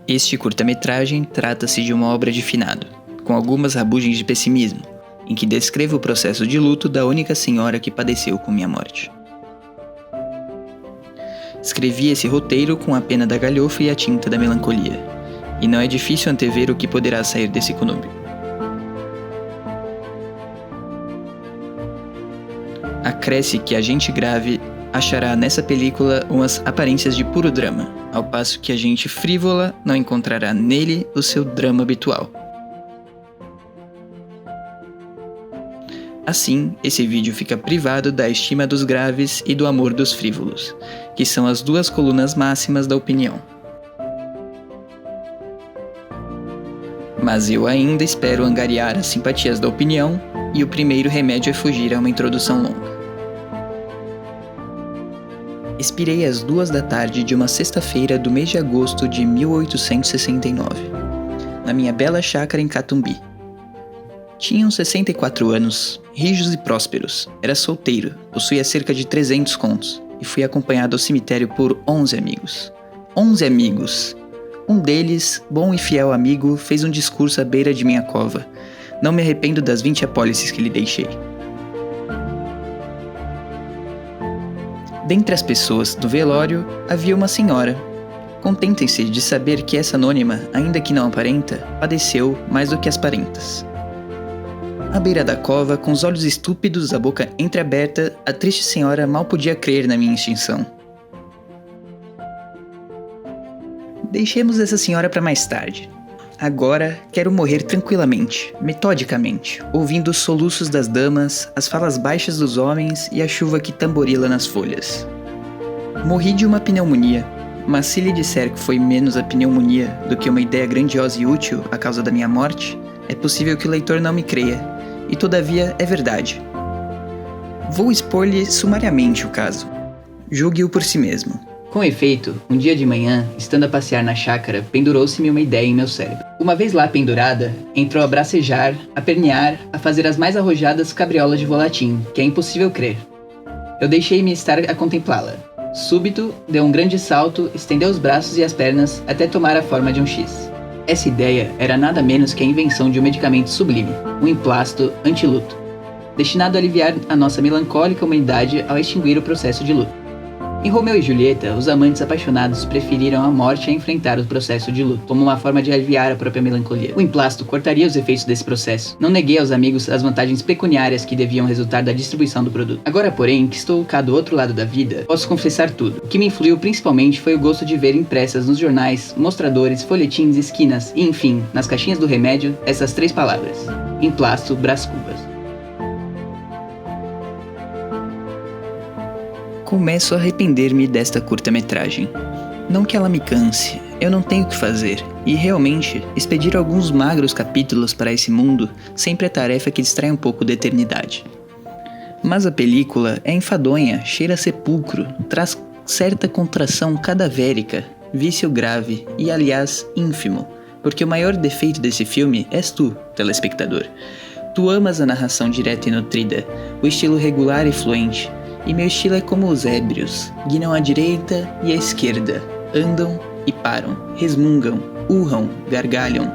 Este curta-metragem trata-se de uma obra de finado, com algumas rabugens de pessimismo, em que descrevo o processo de luto da única senhora que padeceu com minha morte. Escrevi esse roteiro com a pena da galhofa e a tinta da melancolia, e não é difícil antever o que poderá sair desse conúbio. Acresce que a gente grave achará nessa película umas aparências de puro drama, ao passo que a gente frívola não encontrará nele o seu drama habitual. Assim, esse vídeo fica privado da estima dos graves e do amor dos frívolos, que são as duas colunas máximas da opinião. Mas eu ainda espero angariar as simpatias da opinião, e o primeiro remédio é fugir a uma introdução longa. Expirei às 2h de uma sexta-feira do mês de agosto de 1869, na minha bela chácara em Catumbi. Tinha uns 64 anos, rijos e prósperos, era solteiro, possuía cerca de 300 contos, e fui acompanhado ao cemitério por 11 amigos. 11 amigos! Um deles, bom e fiel amigo, fez um discurso à beira de minha cova. Não me arrependo das 20 apólices que lhe deixei. Dentre as pessoas do velório, havia uma senhora. Contentem-se de saber que essa anônima, ainda que não aparenta, padeceu mais do que as parentas. À beira da cova, com os olhos estúpidos, a boca entreaberta, a triste senhora mal podia crer na minha extinção. Deixemos essa senhora para mais tarde. Agora, quero morrer tranquilamente, metodicamente, ouvindo os soluços das damas, as falas baixas dos homens e a chuva que tamborila nas folhas. Morri de uma pneumonia, mas se lhe disser que foi menos a pneumonia do que uma ideia grandiosa e útil a causa da minha morte, é possível que o leitor não me creia, e todavia é verdade. Vou expor-lhe sumariamente o caso. Julgue-o por si mesmo. Com efeito, um dia de manhã, estando a passear na chácara, pendurou-se-me uma ideia em meu cérebro. Uma vez lá pendurada, entrou a bracejar, a pernear, a fazer as mais arrojadas cabriolas de volatim, que é impossível crer. Eu deixei-me estar a contemplá-la. Súbito, deu um grande salto, estendeu os braços e as pernas até tomar a forma de um X. Essa ideia era nada menos que a invenção de um medicamento sublime, um emplasto antiluto, destinado a aliviar a nossa melancólica humanidade ao extinguir o processo de luto. Em Romeu e Julieta, os amantes apaixonados preferiram a morte a enfrentar o processo de luto, como uma forma de aliviar a própria melancolia. O emplasto cortaria os efeitos desse processo. Não neguei aos amigos as vantagens pecuniárias que deviam resultar da distribuição do produto. Agora, porém, que estou cá do outro lado da vida, posso confessar tudo. O que me influiu principalmente foi o gosto de ver impressas nos jornais, mostradores, folhetins, esquinas e, enfim, nas caixinhas do remédio, essas 3 palavras: emplasto Brás Cubas. Começo a arrepender-me desta curta-metragem. Não que ela me canse, eu não tenho o que fazer, e realmente, expedir alguns magros capítulos para esse mundo sempre é tarefa que distrai um pouco da eternidade. Mas a película é enfadonha, cheira a sepulcro, traz certa contração cadavérica, vício grave e, aliás, ínfimo, porque o maior defeito desse filme és tu, telespectador. Tu amas a narração direta e nutrida, o estilo regular e fluente, e meu estilo é como os ébrios, guinam à direita e à esquerda, andam e param, resmungam, urram, gargalham,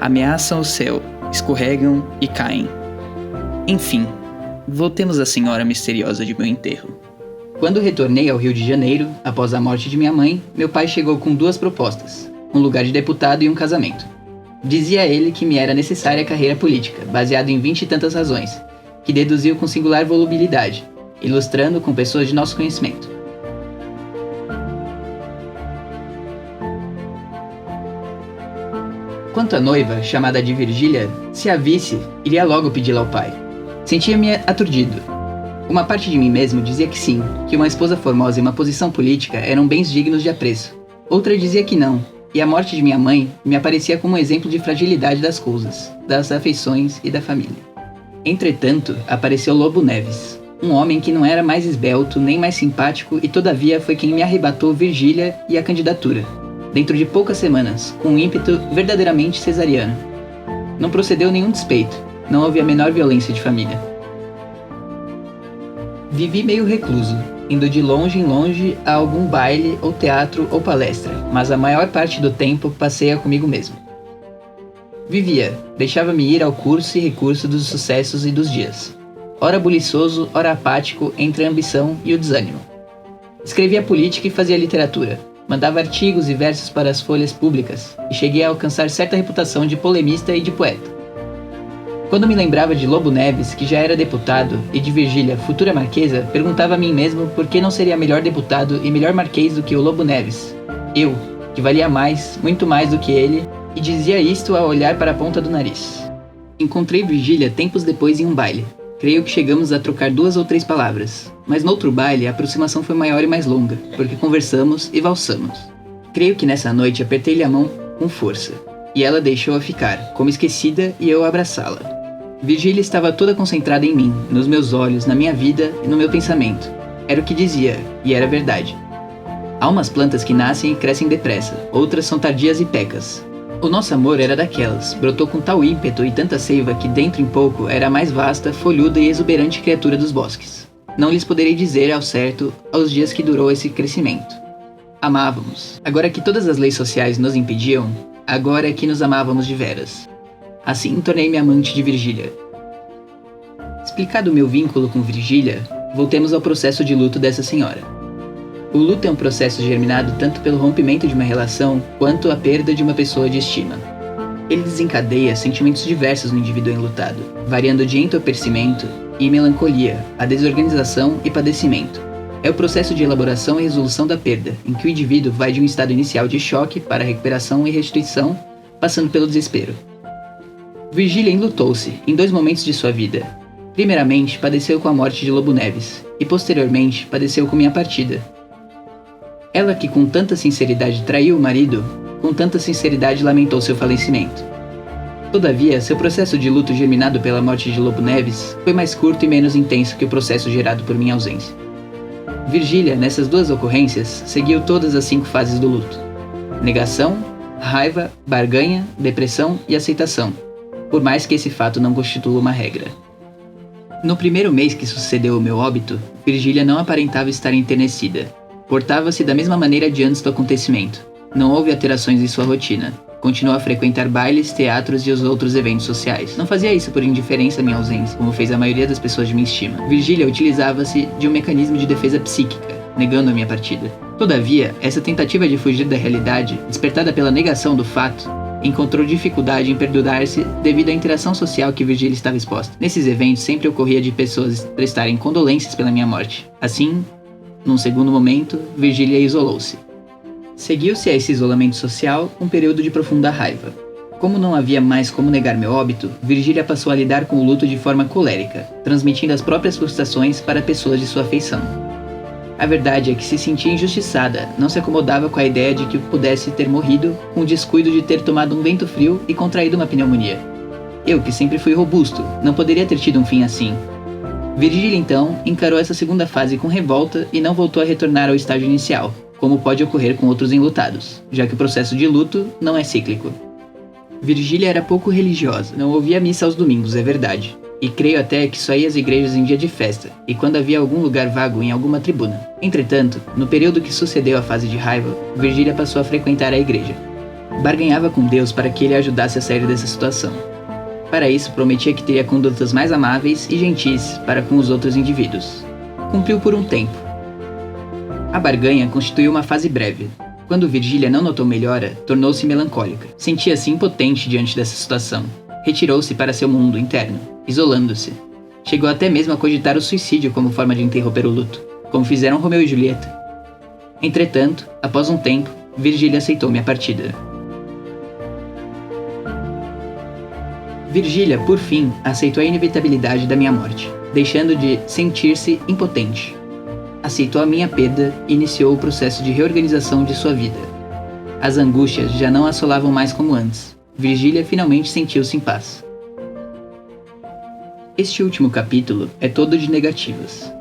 ameaçam o céu, escorregam e caem. Enfim, voltemos à senhora misteriosa de meu enterro. Quando retornei ao Rio de Janeiro, após a morte de minha mãe, meu pai chegou com 2 propostas, um lugar de deputado e um casamento. Dizia ele que me era necessária a carreira política, baseado em 20 e tantas razões, que deduziu com singular volubilidade, ilustrando com pessoas de nosso conhecimento. Quanto à noiva, chamada de Virgília, se a visse, iria logo pedi-la ao pai. Sentia-me aturdido. Uma parte de mim mesmo dizia que sim, que uma esposa formosa e uma posição política eram bens dignos de apreço. Outra dizia que não, e a morte de minha mãe me aparecia como um exemplo de fragilidade das coisas, das afeições e da família. Entretanto, apareceu Lobo Neves. Um homem que não era mais esbelto, nem mais simpático e todavia foi quem me arrebatou Virgília e a candidatura, dentro de poucas semanas, com um ímpeto verdadeiramente cesariano. Não procedeu nenhum despeito, não houve a menor violência de família. Vivi meio recluso, indo de longe em longe a algum baile ou teatro ou palestra, mas a maior parte do tempo passeia comigo mesmo. Vivia, deixava-me ir ao curso e recurso dos sucessos e dos dias. Ora buliçoso, ora apático entre a ambição e o desânimo. Escrevia política e fazia literatura. Mandava artigos e versos para as folhas públicas e cheguei a alcançar certa reputação de polemista e de poeta. Quando me lembrava de Lobo Neves, que já era deputado, e de Virgília, futura marquesa, perguntava a mim mesmo por que não seria melhor deputado e melhor marquês do que o Lobo Neves. Eu, que valia mais, muito mais do que ele, e dizia isto ao olhar para a ponta do nariz. Encontrei Virgília tempos depois em um baile. Creio que chegamos a trocar 2 ou 3 palavras, mas noutro baile a aproximação foi maior e mais longa, porque conversamos e valsamos. Creio que nessa noite apertei-lhe a mão com força, e ela deixou-a ficar, como esquecida, e eu abraçá-la. Virgília estava toda concentrada em mim, nos meus olhos, na minha vida e no meu pensamento. Era o que dizia, e era verdade. Há umas plantas que nascem e crescem depressa, outras são tardias e pecas. O nosso amor era daquelas, brotou com tal ímpeto e tanta seiva que dentro em pouco era a mais vasta, folhuda e exuberante criatura dos bosques. Não lhes poderei dizer ao certo aos dias que durou esse crescimento. Amávamos. Agora que todas as leis sociais nos impediam, agora é que nos amávamos de veras. Assim tornei-me amante de Virgília. Explicado o meu vínculo com Virgília, voltemos ao processo de luto dessa senhora. O luto é um processo germinado tanto pelo rompimento de uma relação quanto a perda de uma pessoa de estima. Ele desencadeia sentimentos diversos no indivíduo enlutado, variando de entorpecimento e melancolia a desorganização e padecimento. É o processo de elaboração e resolução da perda, em que o indivíduo vai de um estado inicial de choque para recuperação e restituição, passando pelo desespero. Virgília enlutou-se em 2 momentos de sua vida. Primeiramente, padeceu com a morte de Lobo Neves, e posteriormente padeceu com minha partida. Ela que com tanta sinceridade traiu o marido, com tanta sinceridade lamentou seu falecimento. Todavia, seu processo de luto germinado pela morte de Lobo Neves foi mais curto e menos intenso que o processo gerado por minha ausência. Virgília, nessas 2 ocorrências, seguiu todas as 5 fases do luto: negação, raiva, barganha, depressão e aceitação, por mais que esse fato não constitua uma regra. No primeiro mês que sucedeu o meu óbito, Virgília não aparentava estar enternecida. Portava-se da mesma maneira de antes do acontecimento. Não houve alterações em sua rotina. Continuou a frequentar bailes, teatros e os outros eventos sociais. Não fazia isso por indiferença à minha ausência, como fez a maioria das pessoas de minha estima. Virgília utilizava-se de um mecanismo de defesa psíquica, negando a minha partida. Todavia, essa tentativa de fugir da realidade, despertada pela negação do fato, encontrou dificuldade em perdurar-se devido à interação social que Virgília estava exposta. Nesses eventos sempre ocorria de pessoas prestarem condolências pela minha morte. Assim, num segundo momento, Virgília isolou-se. Seguiu-se a esse isolamento social um período de profunda raiva. Como não havia mais como negar meu óbito, Virgília passou a lidar com o luto de forma colérica, transmitindo as próprias frustrações para pessoas de sua afeição. A verdade é que se sentia injustiçada, não se acomodava com a ideia de que pudesse ter morrido com o descuido de ter tomado um vento frio e contraído uma pneumonia. Eu, que sempre fui robusto, não poderia ter tido um fim assim. Virgília, então, encarou essa segunda fase com revolta e não voltou a retornar ao estágio inicial, como pode ocorrer com outros enlutados, já que o processo de luto não é cíclico. Virgília era pouco religiosa, não ouvia missa aos domingos, é verdade, e creio até que só ia às igrejas em dia de festa, e quando havia algum lugar vago em alguma tribuna. Entretanto, no período que sucedeu a fase de raiva, Virgília passou a frequentar a igreja. Barganhava com Deus para que ele a ajudasse a sair dessa situação. Para isso, prometia que teria condutas mais amáveis e gentis para com os outros indivíduos. Cumpriu por um tempo. A barganha constituiu uma fase breve. Quando Virgília não notou melhora, tornou-se melancólica. Sentia-se impotente diante dessa situação. Retirou-se para seu mundo interno, isolando-se. Chegou até mesmo a cogitar o suicídio como forma de interromper o luto, como fizeram Romeu e Julieta. Entretanto, após um tempo, Virgília aceitou minha partida. Virgília, por fim, aceitou a inevitabilidade da minha morte, deixando de sentir-se impotente. Aceitou a minha perda e iniciou o processo de reorganização de sua vida. As angústias já não assolavam mais como antes. Virgília finalmente sentiu-se em paz. Este último capítulo é todo de negativas.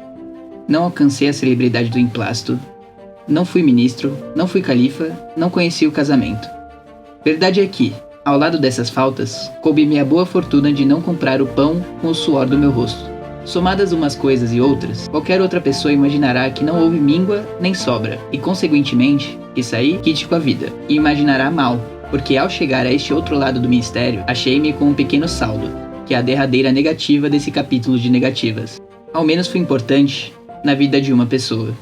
Não alcancei a celebridade do emplasto, não fui ministro, não fui califa, não conheci o casamento. Verdade é que, ao lado dessas faltas, coube-me a boa fortuna de não comprar o pão com o suor do meu rosto. Somadas umas coisas e outras, qualquer outra pessoa imaginará que não houve míngua nem sobra, e consequentemente, que saí quite com a vida, e imaginará mal, porque ao chegar a este outro lado do mistério, achei-me com um pequeno saldo, que é a derradeira negativa desse capítulo de negativas. Ao menos foi importante na vida de uma pessoa.